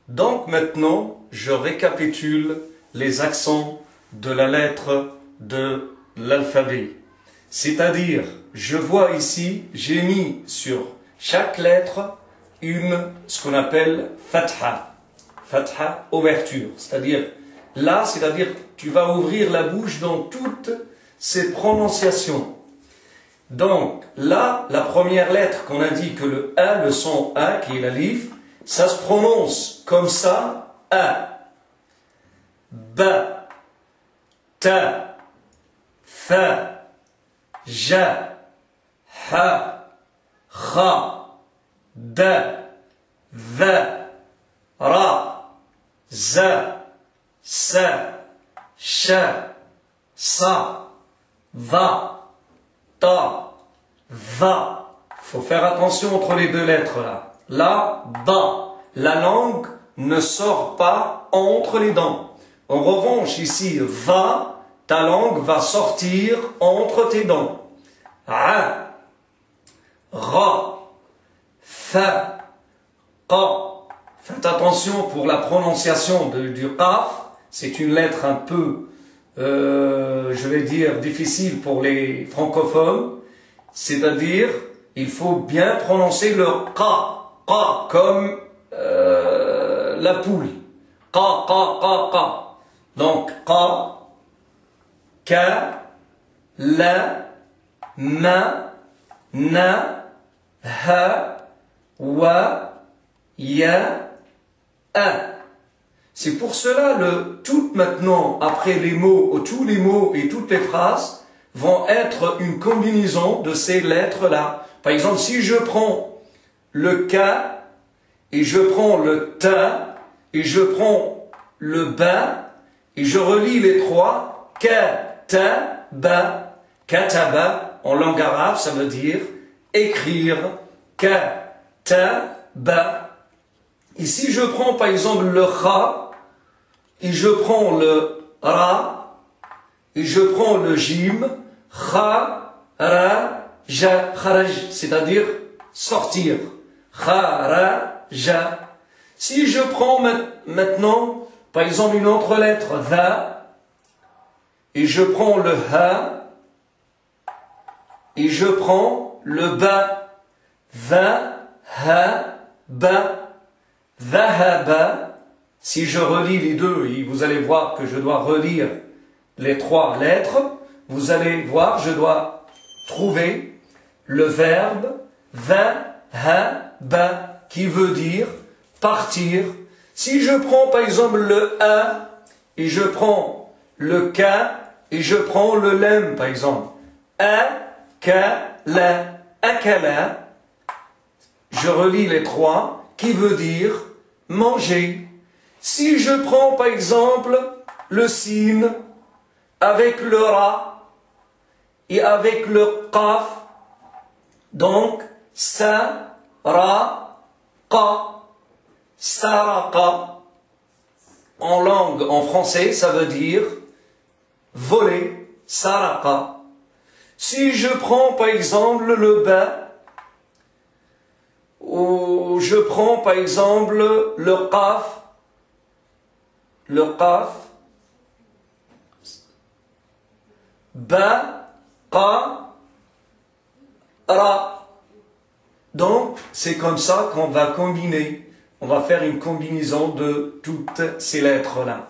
Donc maintenant, je récapitule les accents de la lettre de l'alphabet. C'est-à-dire, je vois ici, j'ai mis sur chaque lettre ce qu'on appelle fatha. Fatha, ouverture. C'est-à-dire, là, tu vas ouvrir la bouche dans toutes ces prononciations. Donc, là, la première lettre qu'on a dit que le A, le son A, qui est l'alif, ça se prononce comme ça, A. Ba, Ta, Fa, Ja, Ha, Kha, Da, Va, Ra, Za, Sa, Sha, Sa, Va, Ta, Va. Il faut faire attention entre les deux lettres là. Là, ba. La langue ne sort pas entre les dents. En revanche, ici, va, ta langue va sortir entre tes dents. A, ra, fa, qa. Faites attention pour la prononciation du qaf. C'est une lettre un peu, je vais dire, difficile pour les francophones. C'est-à-dire, il faut bien prononcer le qa. Qa, comme la poule. Qa, qa, qa, qa. Donc, qa, ka, la, ma, na, ha, wa, ya, a. C'est pour cela, tout maintenant, après les mots, tous les mots et toutes les phrases vont être une combinaison de ces lettres-là. Par exemple, si je prends le ka, et je prends le ta, et je prends le ba, et je relis les trois, ka, ta, ba. Kataba, en langue arabe, ça veut dire écrire, ka, ta, ba. Et si je prends par exemple le kha, et je prends le ra, et je prends le jim, kha, ra, ja, kharaj, c'est-à-dire sortir. Kharaja. Si je prends maintenant, par exemple, une autre lettre, va, et je prends le ha, et je prends le ba, va, ha, ba, vahaba. Si je relis les deux, et vous allez voir que je dois relire les trois lettres, vous allez voir, je dois trouver le verbe va-ha-ba, qui veut dire partir. Si je prends par exemple le a, et je prends le ka, et je prends le lem par exemple, a-ka-la, akala, je relis les trois, qui veut dire manger. Si je prends par exemple le sin, avec le ra, et avec le qaf, donc, sa, ra, qa, saraqa. En langue, en français, ça veut dire voler, saraqa. Si je prends par exemple le ba, ou je prends par exemple le qaf, ba, qa, ra. Donc, c'est comme ça qu'on va combiner. On va faire une combinaison de toutes ces lettres-là.